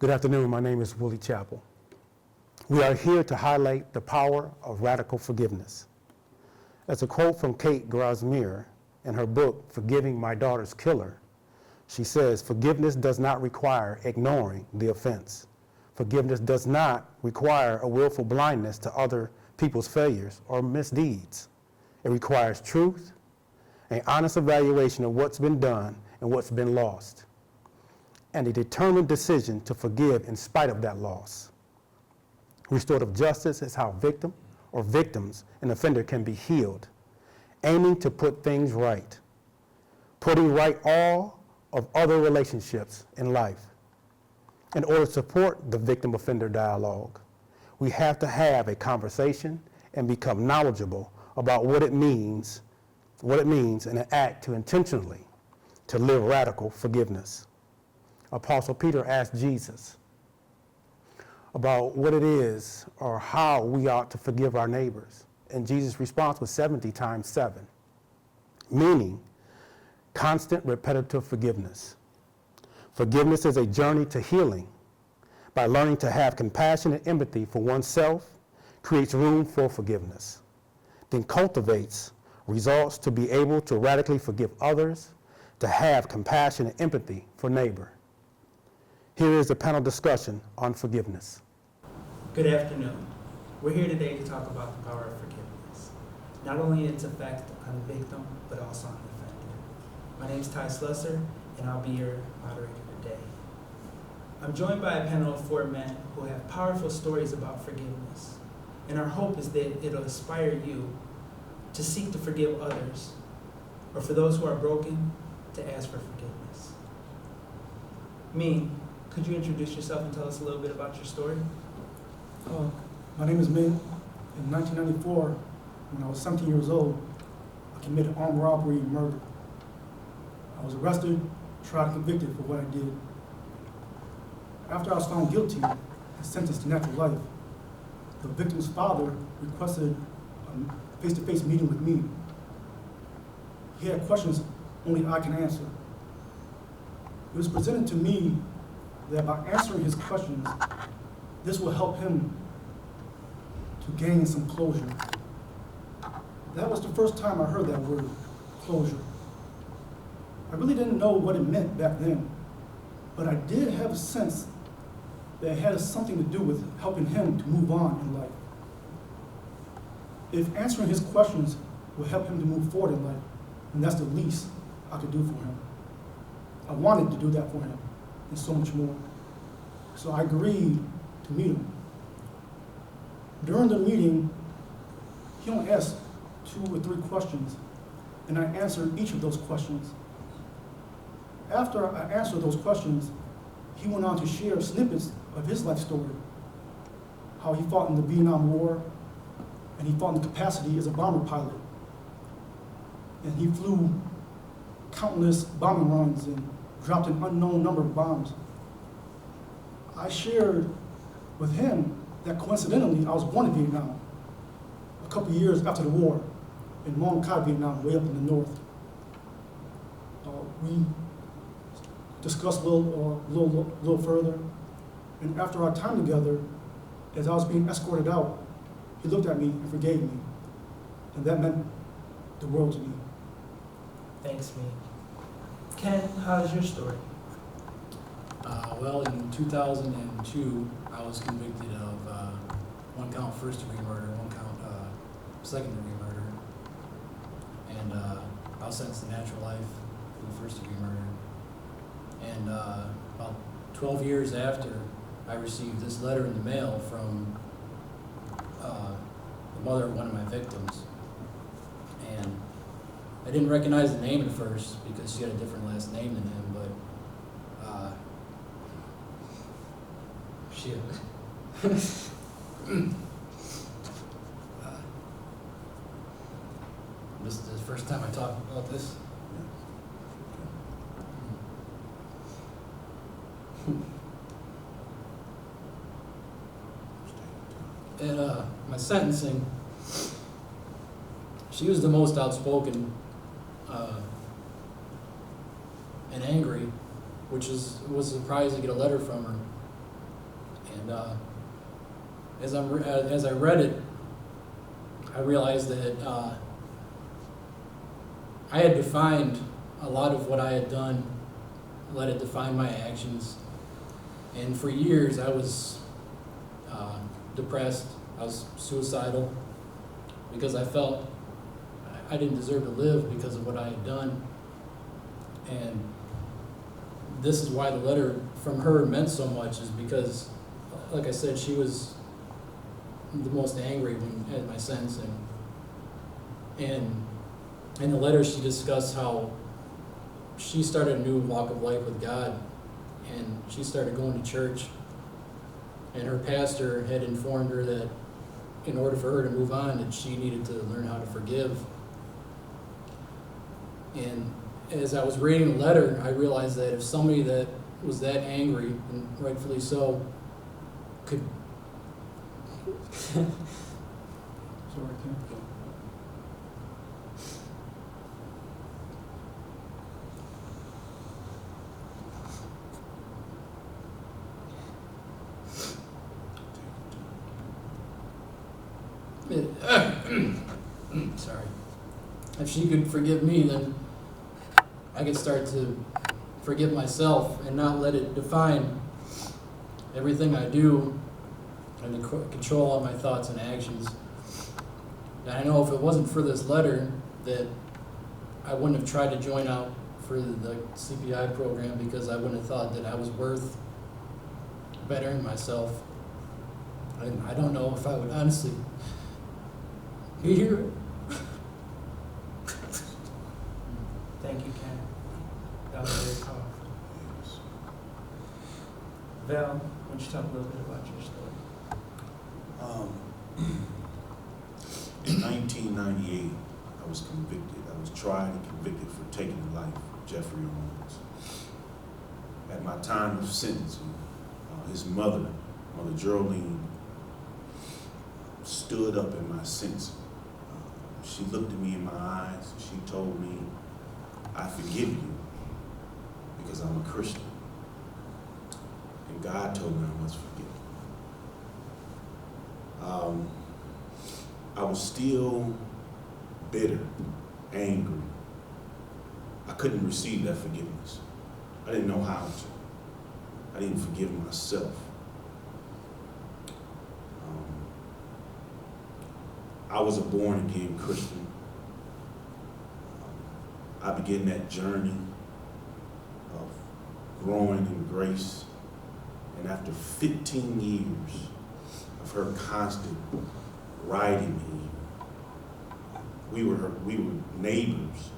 Good afternoon. My name is Willie Chappell. We are here to highlight the power of radical forgiveness. As a quote from Kate Grosmere in her book, Forgiving My Daughter's Killer, she says, "Forgiveness does not require ignoring the offense. Forgiveness does not require a willful blindness to other people's failures or misdeeds. It requires truth, an honest evaluation of what's been done and what's been lost, and a determined decision to forgive in spite of that loss. Restorative justice is how victim or victims and offender can be healed, aiming to put things right, putting right all of other relationships in life. In order to support the victim-offender dialogue, we have to have a conversation and become knowledgeable about what it means and act to intentionally to live radical forgiveness. Apostle Peter asked Jesus about what it is or how we ought to forgive our neighbors. And Jesus' response was 70 times 7, meaning constant repetitive forgiveness. Forgiveness is a journey to healing. By learning to have compassion and empathy for oneself, creates room for forgiveness, then cultivates results to be able to radically forgive others, to have compassion and empathy for neighbor. Here is a panel discussion on forgiveness. Good afternoon. We're here today to talk about the power of forgiveness, not only its effect on the victim, but also on the offender. My name is Ty Slusser, and I'll be your moderator today. I'm joined by a panel of 4 men who have powerful stories about forgiveness, and our hope is that it'll inspire you to seek to forgive others, or for those who are broken, to ask for forgiveness. Min, could you introduce yourself and tell us a little bit about your story? My name is Min. In 1994, when I was 17 years old, I committed armed robbery and murder. I was arrested, tried and convicted for what I did. After I was found guilty and sentenced to natural life, the victim's father requested a face-to-face meeting with me. He had questions only I can answer. It was presented to me that by answering his questions, this will help him to gain some closure. That was the first time I heard that word, closure. I really didn't know what it meant back then, but I did have a sense that it had something to do with helping him to move on in life. If answering his questions will help him to move forward in life, then that's the least I could do for him. I wanted to do that for him, and so much more. So I agreed to meet him. During the meeting, he only asked 2 or 3 questions, and I answered each of those questions. After I answered those questions, he went on to share snippets of his life story, how he fought in the Vietnam War, and he fought in the capacity as a bomber pilot. And he flew countless bombing runs and dropped an unknown number of bombs. I shared with him that coincidentally I was born in Vietnam a couple years after the war in Mon Cai, Vietnam, way up in the north. We discussed a little further, and after our time together, as I was being escorted out, he looked at me and forgave me, and that meant the world to me. Thanks, Min. Ken, how's your story? Well, in 2002, I was convicted of 1 count first-degree murder, 1 count second-degree murder, and I was sentenced to natural life for the first-degree murder. And about 12 years after, I received this letter in the mail from the mother of one of my victims, and I didn't recognize the name at first because she had a different last name than him, but shit. This is the first time I talk about this. At my sentencing, she was the most outspoken and angry, which was a surprise to get a letter from her. And as I read it, I realized that I had defined a lot of what I had done, let it define my actions. And for years I was depressed, I was suicidal, because I felt I didn't deserve to live because of what I had done. And this is why the letter from her meant so much, is because, like I said, she was the most angry at my sentencing. And in the letter she discussed how she started a new walk of life with God, and she started going to church, and her pastor had informed her that in order for her to move on, that she needed to learn how to forgive. And as I was reading the letter, I realized that if somebody that was that angry, and rightfully so, could Sorry, Ken. sorry. If she could forgive me, then I could start to forgive myself and not let it define everything I do and the control of my thoughts and actions. And I know if it wasn't for this letter, that I wouldn't have tried to join out for the CPI program, because I wouldn't have thought that I was worth bettering myself. And I don't know if I would honestly be here. Thank you, Ken. That was very powerful. Val, why don't you talk a little bit about your story? In 1998, I was convicted. I was tried and convicted for taking the life of Jeffrey Owens. At my time of sentencing, his mother, Mother Geraldine, stood up in my sentencing. She looked at me in my eyes. She told me, "I forgive you because I'm a Christian." And God told me I must forgive. I was still bitter, angry. I couldn't receive that forgiveness. I didn't know how to. I didn't forgive myself. I was a born-again Christian. I began that journey of growing in grace. And after 15 years of her constant writing me, we were neighbors.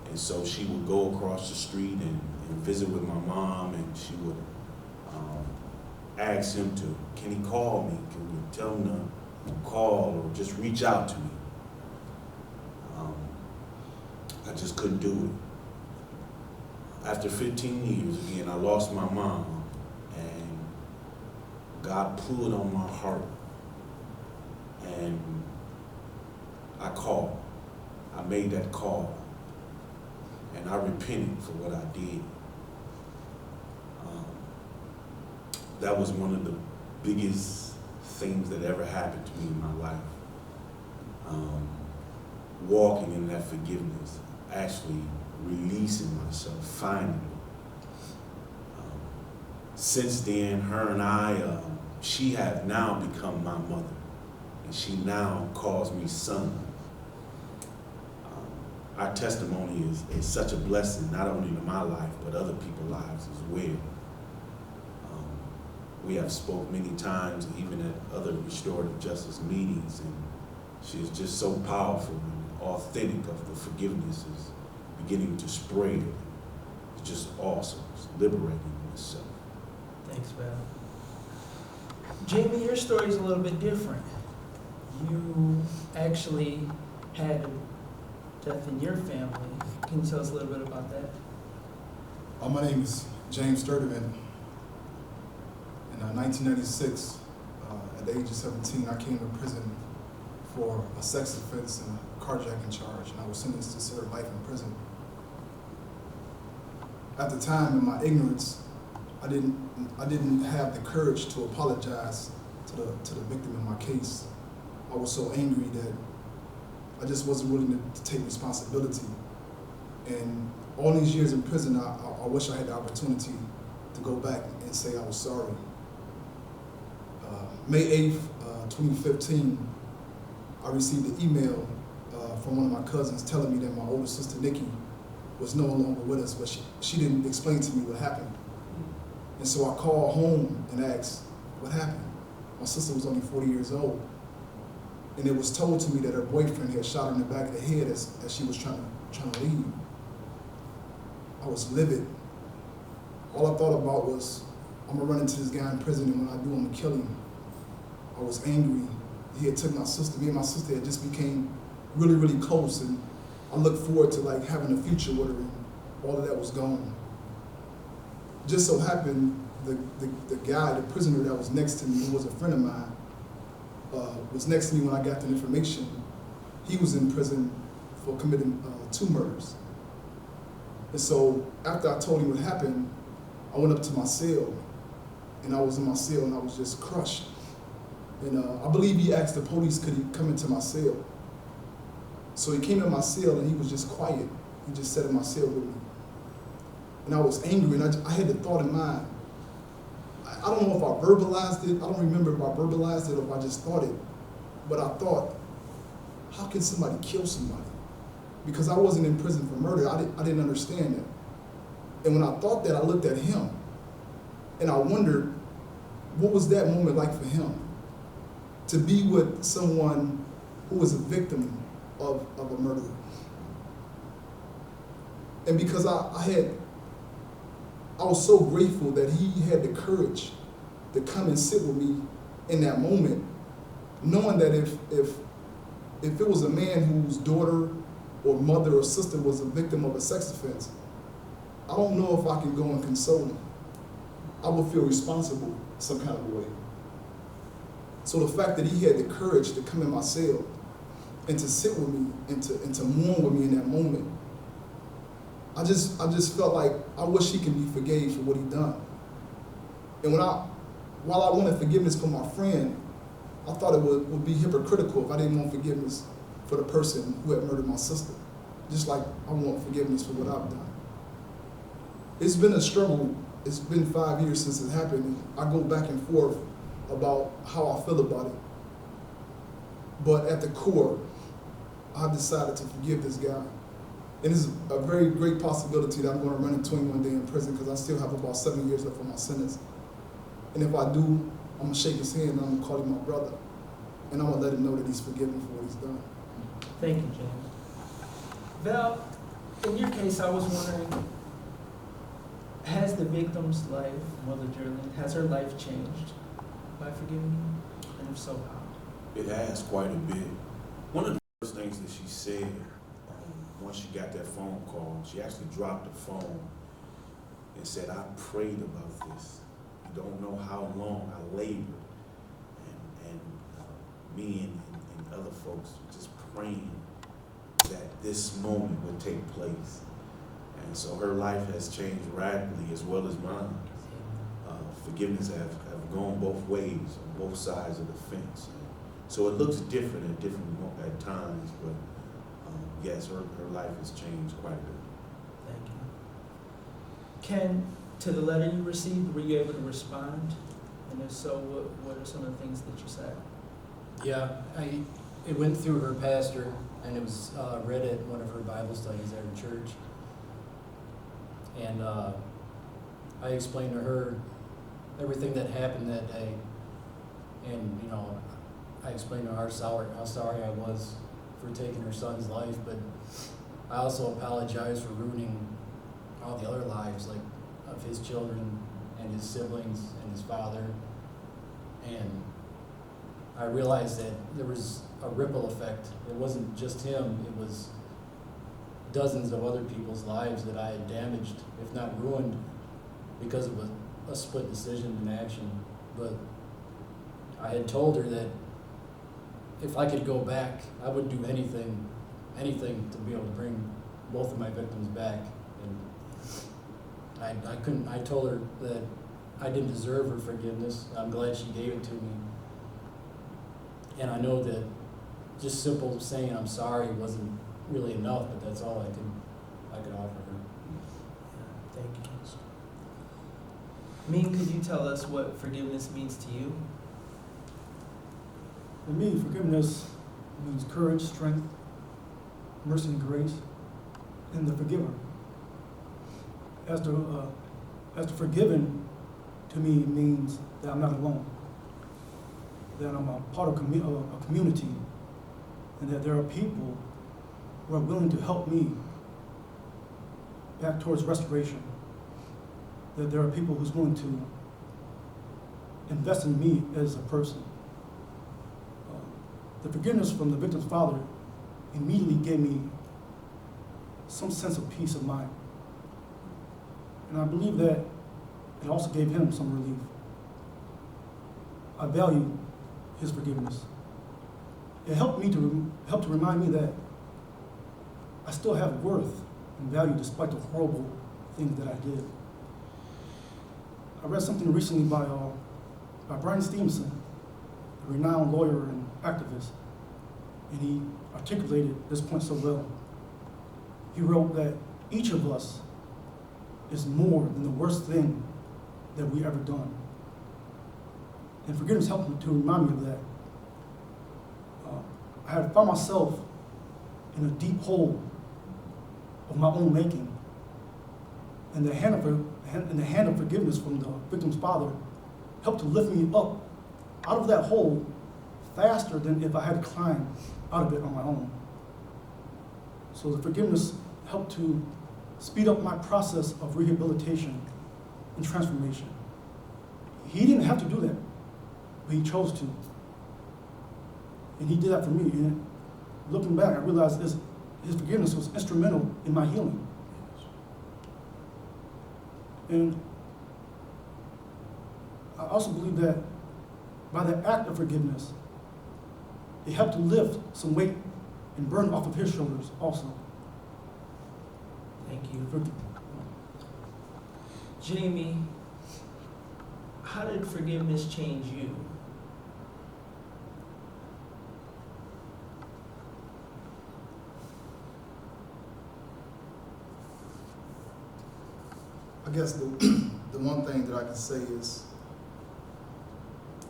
And so she would go across the street and visit with my mom, and she would ask him to, can he call me? Can we tell him to call or just reach out to me? I just couldn't do it. After 15 years, again, I lost my mom, and God pulled on my heart, and I called. I made that call, and I repented for what I did. That was one of the biggest things that ever happened to me in my life. Walking in that forgiveness, actually releasing myself finally. Since then, her and I, she has now become my mother, and she now calls me son. Our testimony is such a blessing, not only to my life, but other people's lives as well. We have spoke many times, even at other restorative justice meetings, and she is just so powerful and authentic of the forgiveness is beginning to spread. It's just awesome. It's liberating in itself. Thanks, Val. Jamie, your story is a little bit different. You actually had death in your family. Can you tell us a little bit about that? My name is James Sturdivant. In 1996, at the age of 17, I came to prison for a sex offense and a carjacking charge, and I was sentenced to serve life in prison. At the time, in my ignorance, I didn't have the courage to apologize to the victim in my case. I was so angry that I just wasn't willing to take responsibility. And all these years in prison, I wish I had the opportunity to go back and say I was sorry. May 8th, 2015, I received an email from one of my cousins telling me that my older sister, Nikki, was no longer with us, but she didn't explain to me what happened. And so I called home and asked, what happened? My sister was only 40 years old. And it was told to me that her boyfriend had shot her in the back of the head as she was trying to leave. I was livid. All I thought about was, I'm gonna run into this guy in prison, and when I do, I'm gonna kill him. I was angry. He had took my sister. Me and my sister had just became really, really close, and I looked forward to like having a future with her, and all of that was gone. Just so happened, the guy, the prisoner that was next to me, who was a friend of mine, was next to me when I got the information. He was in prison for committing 2 murders. And so after I told him what happened, I went up to my cell, and I was in my cell and I was just crushed. And I believe he asked the police, could he come into my cell? So he came in my cell and he was just quiet. He just sat in my cell with me. And I was angry, and I had the thought in mind. I don't know if I verbalized it. I don't remember if I verbalized it or if I just thought it. But I thought, how can somebody kill somebody? Because I wasn't in prison for murder. I didn't understand that. And when I thought that, I looked at him and I wondered, what was that moment like for him? To be with someone who was a victim of a murder. And because I was so grateful that he had the courage to come and sit with me in that moment, knowing that if it was a man whose daughter or mother or sister was a victim of a sex offense, I don't know if I can go and console him. I would feel responsible some kind of way. So the fact that he had the courage to come in my cell and to sit with me and to mourn with me in that moment, I just felt like I wish he can be forgave for what he done. And while I wanted forgiveness for my friend, I thought it would be hypocritical if I didn't want forgiveness for the person who had murdered my sister, just like I want forgiveness for what I've done. It's been a struggle. It's been 5 years since it happened, and I go back and forth about how I feel about it. But at the core, I decided to forgive this guy. And it's a very great possibility that I'm going to run into him one day in prison, because I still have about 7 years left on my sentence. And if I do, I'm going to shake his hand and I'm going to call him my brother. And I'm going to let him know that he's forgiven for what he's done. Thank you, James. Val, in your case, I was wondering, has the victim's life, Mother Jerlyn, has her life changed by forgiving you? And if so, how? It has quite a bit. One of the first things that she said once she got that phone call, she actually dropped the phone and said, I prayed about this. You don't know how long I labored. And me and other folks just praying that this moment would take place. And so her life has changed radically as well as mine. Forgiveness have gone both ways, on both sides of the fence. So it looks different at times, but yes, her life has changed quite a bit. Thank you. To the letter you received, were you able to respond? And if so, what are some of the things that you said? Yeah, it went through her pastor, and it was read at one of her Bible studies at her church. And I explained to her everything that happened that day. And, you know, I explained to her how sorry I was for taking her son's life, but I also apologize for ruining all the other lives, like of his children and his siblings and his father. And I realized that there was a ripple effect. It wasn't just him, it was dozens of other people's lives that I had damaged, if not ruined, because of a split decision in action. But I had told her that if I could go back, I would do anything to be able to bring both of my victims back. And I told her that I didn't deserve her forgiveness. I'm glad she gave it to me. And I know that just simple saying I'm sorry wasn't really enough, but that's all I could offer her. Thank you. Ming, could you tell us what forgiveness means to you? For me, forgiveness means courage, strength, mercy, and grace, and the forgiver. As the forgiven, to me, means that I'm not alone, that I'm a part of a community, and that there are people who are willing to help me back towards restoration, that there are people who's willing to invest in me as a person. The forgiveness from the victim's father immediately gave me some sense of peace of mind. And I believe that it also gave him some relief. I value his forgiveness. It helped to remind me that I still have worth and value despite the horrible things that I did. I read something recently by Brian Stevenson, a renowned lawyer and activist, and he articulated this point so well. He wrote that each of us is more than the worst thing that we ever done. And forgiveness helped me to remind me of that. I had found myself in a deep hole of my own making, and the hand of forgiveness from the victim's father helped to lift me up out of that hole faster than if I had climbed out of it on my own. So the forgiveness helped to speed up my process of rehabilitation and transformation. He didn't have to do that, but he chose to. And he did that for me. And looking back, I realized his forgiveness was instrumental in my healing. And I also believe that by the act of forgiveness, it helped to lift some weight and burden off of his shoulders also. Thank you. Jamie, how did forgiveness change you? I guess the one thing that I can say is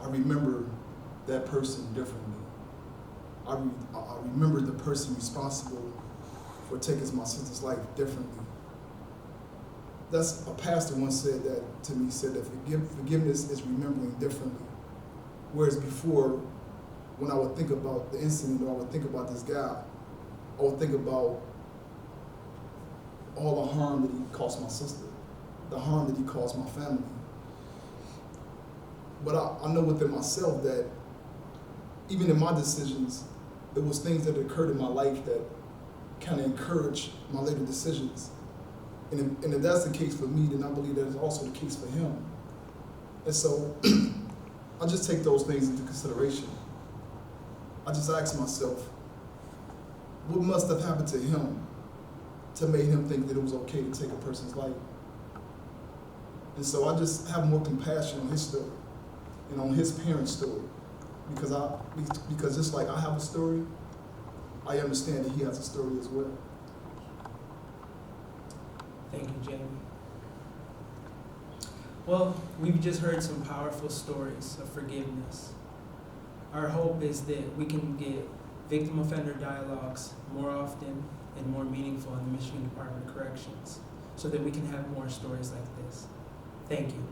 I remember that person differently. I remember the person responsible for taking my sister's life differently. That's a pastor once said that to me, said that forgiveness is remembering differently. Whereas before, when I would think about the incident or I would think about this guy, I would think about all the harm that he caused my sister, the harm that he caused my family. But I know within myself that even in my decisions, there was things that occurred in my life that kind of encouraged my later decisions. And if that's the case for me, then I believe that is also the case for him. And so I just take those things into consideration. I just ask myself, what must have happened to him to make him think that it was okay to take a person's life? And so I just have more compassion on his story and on his parents' story. Because just like I have a story, I understand that he has a story as well. Thank you, Jamie. Well, we've just heard some powerful stories of forgiveness. Our hope is that we can get victim offender dialogues more often and more meaningful in the Michigan Department of Corrections so that we can have more stories like this. Thank you.